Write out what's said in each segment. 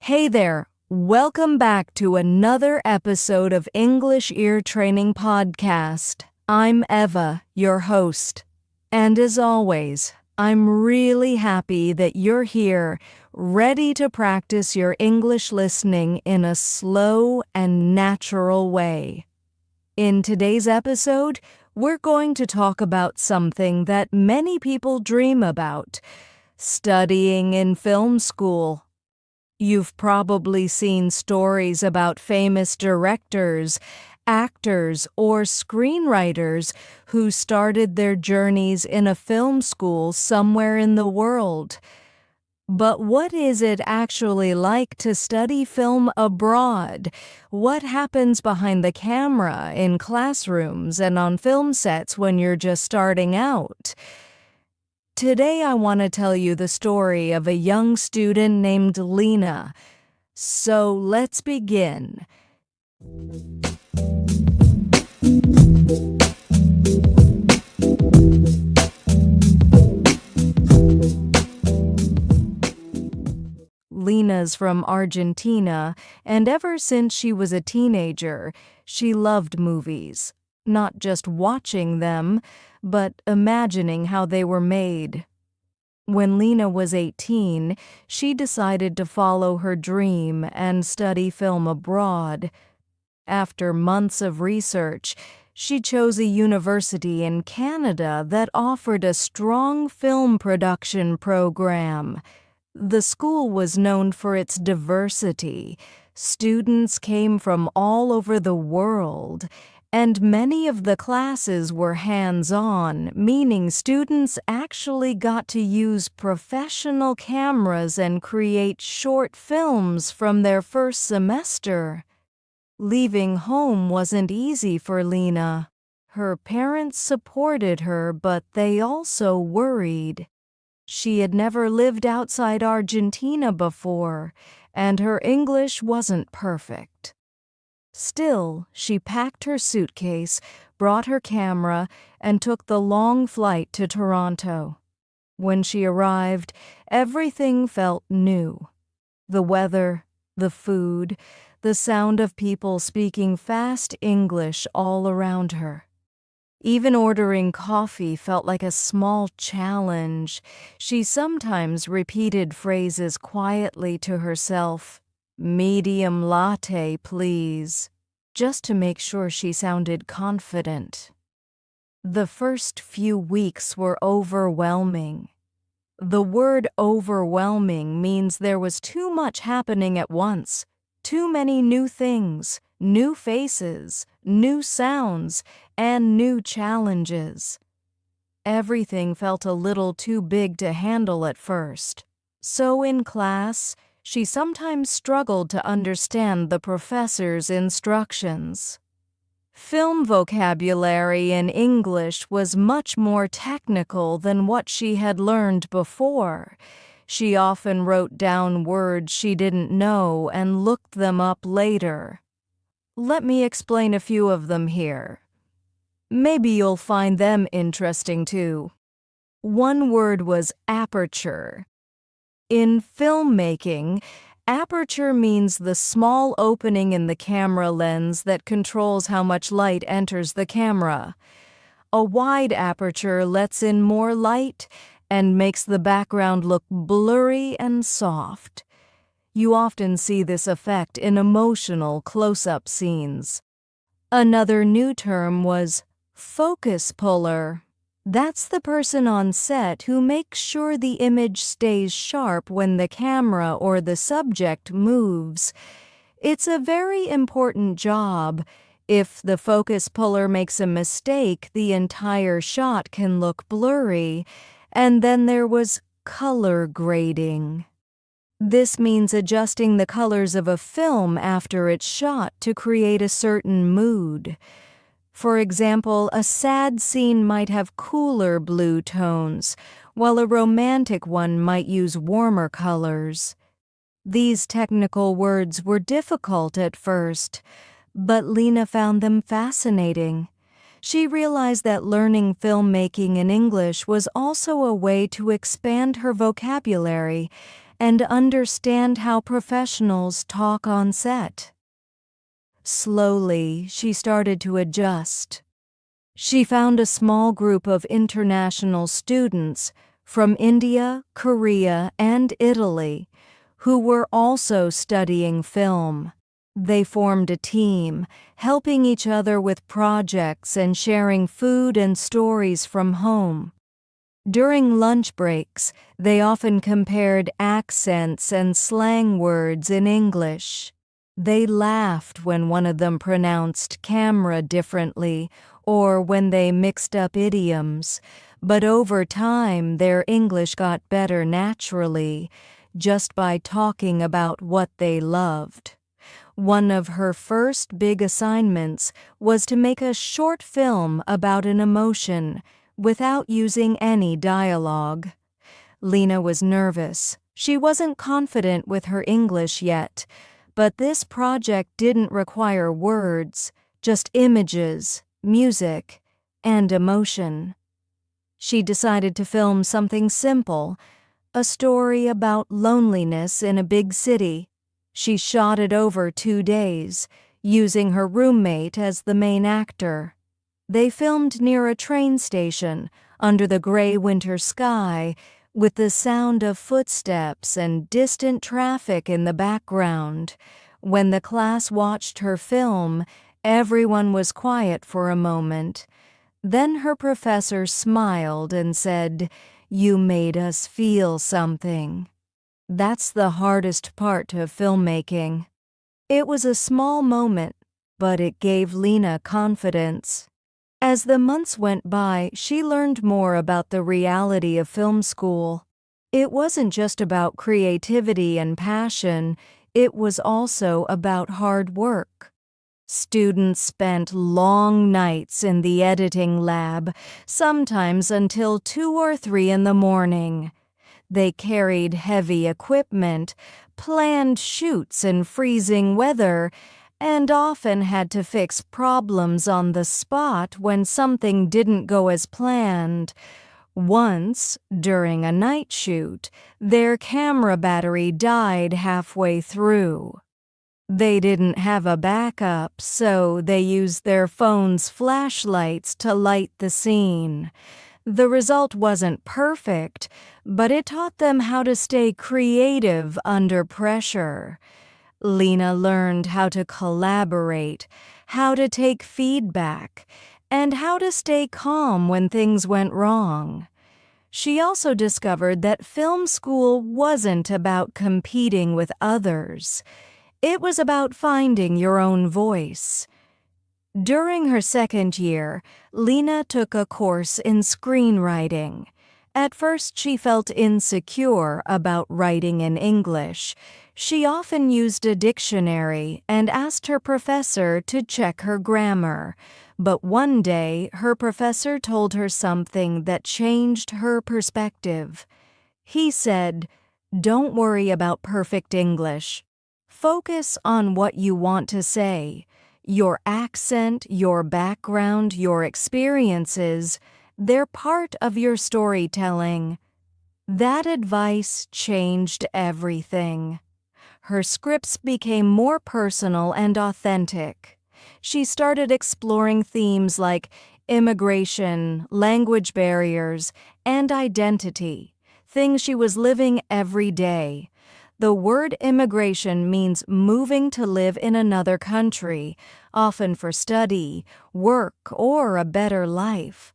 Hey there, welcome back to another episode of English Ear Training Podcast. I'm Eva, your host. And as always, I'm really happy that you're here, ready to practice your English listening in a slow and natural way. In today's episode, we're going to talk about something that many people dream about: studying in film school. You've probably seen stories about famous directors, actors, or screenwriters who started their journeys in a film school somewhere in the world. But what is it actually like to study film abroad? What happens behind the camera in classrooms and on film sets when you're just starting out? Today I want to tell you the story of a young student named Lina. So let's begin. Lina's from Argentina, and ever since she was a teenager, she loved movies. Not just watching them, but imagining how they were made. When Lina was 18, she decided to follow her dream and study film abroad. After months of research, she chose a university in Canada that offered a strong film production program. The school was known for its diversity. Students came from all over the world, and many of the classes were hands-on, meaning students actually got to use professional cameras and create short films from their first semester. Leaving home wasn't easy for Lina. Her parents supported her, but they also worried. She had never lived outside Argentina before, and her English wasn't perfect. Still, she packed her suitcase, brought her camera, and took the long flight to Toronto. When she arrived, everything felt new. The weather, the food, the sound of people speaking fast English all around her. Even ordering coffee felt like a small challenge. She sometimes repeated phrases quietly to herself. "Medium latte, please," just to make sure she sounded confident. The first few weeks were overwhelming. The word overwhelming means there was too much happening at once, too many new things, new faces, new sounds, and new challenges. Everything felt a little too big to handle at first. So in class, she sometimes struggled to understand the professor's instructions. Film vocabulary in English was much more technical than what she had learned before. She often wrote down words she didn't know and looked them up later. Let me explain a few of them here. Maybe you'll find them interesting too. One word was aperture. In filmmaking, aperture means the small opening in the camera lens that controls how much light enters the camera. A wide aperture lets in more light and makes the background look blurry and soft. You often see this effect in emotional close-up scenes. Another new term was focus puller. That's the person on set who makes sure the image stays sharp when the camera or the subject moves. It's a very important job. If the focus puller makes a mistake, the entire shot can look blurry. And then there was color grading. This means adjusting the colors of a film after it's shot to create a certain mood. For example, a sad scene might have cooler blue tones, while a romantic one might use warmer colors. These technical words were difficult at first, but Lina found them fascinating. She realized that learning filmmaking in English was also a way to expand her vocabulary and understand how professionals talk on set. Slowly, she started to adjust. She found a small group of international students from India, Korea, and Italy who were also studying film. They formed a team, helping each other with projects and sharing food and stories from home. During lunch breaks, they often compared accents and slang words in English. They laughed when one of them pronounced camera differently or when they mixed up idioms, but over time their English got better naturally, just by talking about what they loved. One of her first big assignments was to make a short film about an emotion without using any dialogue. Lina was nervous. She wasn't confident with her English yet, but this project didn't require words, just images, music, and emotion. She decided to film something simple, a story about loneliness in a big city. She shot it over 2 days, using her roommate as the main actor. They filmed near a train station, under the gray winter sky, with the sound of footsteps and distant traffic in the background. When the class watched her film, everyone was quiet for a moment. Then her professor smiled and said, "You made us feel something." That's the hardest part of filmmaking. It was a small moment, but it gave Lina confidence. As the months went by, she learned more about the reality of film school. It wasn't just about creativity and passion, it was also about hard work. Students spent long nights in the editing lab, sometimes until 2 or 3 in the morning. They carried heavy equipment, planned shoots in freezing weather, and often had to fix problems on the spot when something didn't go as planned. Once, during a night shoot, their camera battery died halfway through. They didn't have a backup, so they used their phone's flashlights to light the scene. The result wasn't perfect, but it taught them how to stay creative under pressure. Lina learned how to collaborate, how to take feedback, and how to stay calm when things went wrong. She also discovered that film school wasn't about competing with others. It was about finding your own voice. During her second year, Lina took a course in screenwriting. At first, she felt insecure about writing in English. She often used a dictionary and asked her professor to check her grammar. But one day, her professor told her something that changed her perspective. He said, "Don't worry about perfect English. Focus on what you want to say. Your accent, your background, your experiences, they're part of your storytelling." That advice changed everything. Her scripts became more personal and authentic. She started exploring themes like immigration, language barriers, and identity, things she was living every day. The word immigration means moving to live in another country, often for study, work, or a better life.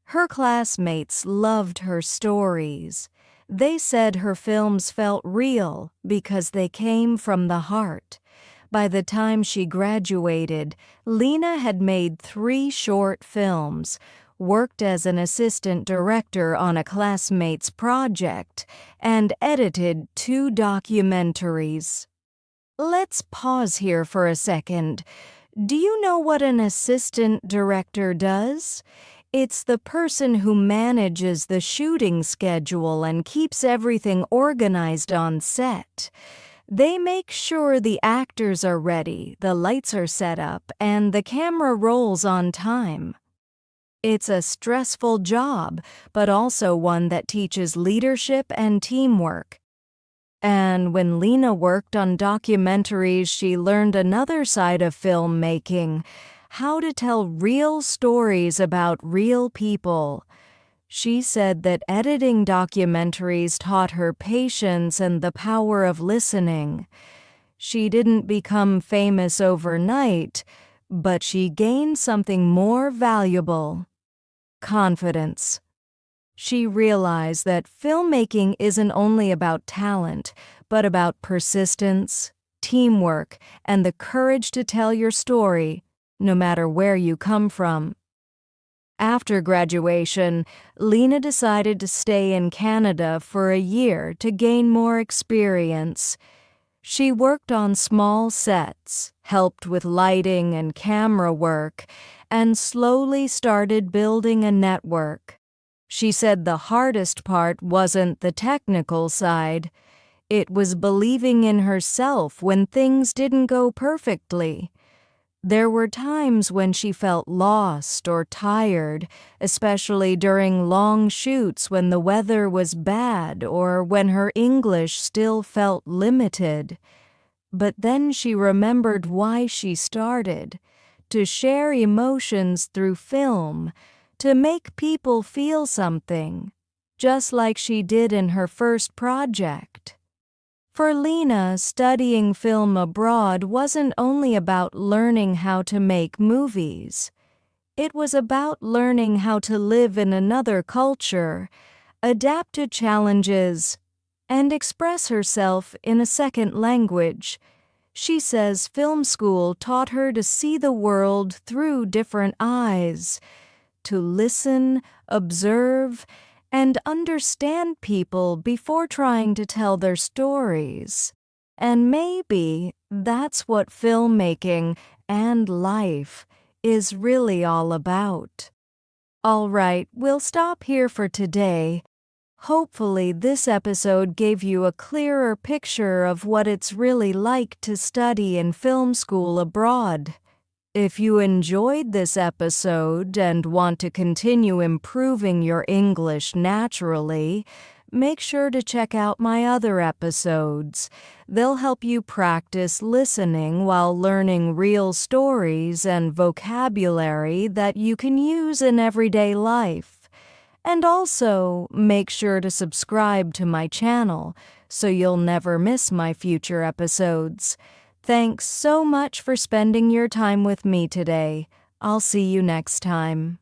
Her classmates loved her stories. They said her films felt real because they came from the heart. By the time she graduated, Lina had made 3 short films, worked as an assistant director on a classmate's project, and edited 2 documentaries. Let's pause here for a second. Do you know what an assistant director does? It's the person who manages the shooting schedule and keeps everything organized on set. They make sure the actors are ready, the lights are set up, and the camera rolls on time. It's a stressful job, but also one that teaches leadership and teamwork. And when Lina worked on documentaries, she learned another side of filmmaking, how to tell real stories about real people. She said that editing documentaries taught her patience and the power of listening. She didn't become famous overnight, but she gained something more valuable: confidence. She realized that filmmaking isn't only about talent, but about persistence, teamwork, and the courage to tell your story, no matter where you come from. After graduation, Lina decided to stay in Canada for a year to gain more experience. She worked on small sets, helped with lighting and camera work, and slowly started building a network. She said the hardest part wasn't the technical side. It was believing in herself when things didn't go perfectly. There were times when she felt lost or tired, especially during long shoots when the weather was bad or when her English still felt limited. But then she remembered why she started: to share emotions through film, to make people feel something, just like she did in her first project. For Lina, studying film abroad wasn't only about learning how to make movies. It was about learning how to live in another culture, adapt to challenges, and express herself in a second language. She says film school taught her to see the world through different eyes, to listen, observe, and understand people before trying to tell their stories. And maybe that's what filmmaking and life is really all about. All right, we'll stop here for today. Hopefully, this episode gave you a clearer picture of what it's really like to study in film school abroad. If you enjoyed this episode and want to continue improving your English naturally, make sure to check out my other episodes. They'll help you practice listening while learning real stories and vocabulary that you can use in everyday life. And also, make sure to subscribe to my channel so you'll never miss my future episodes. Thanks so much for spending your time with me today. I'll see you next time.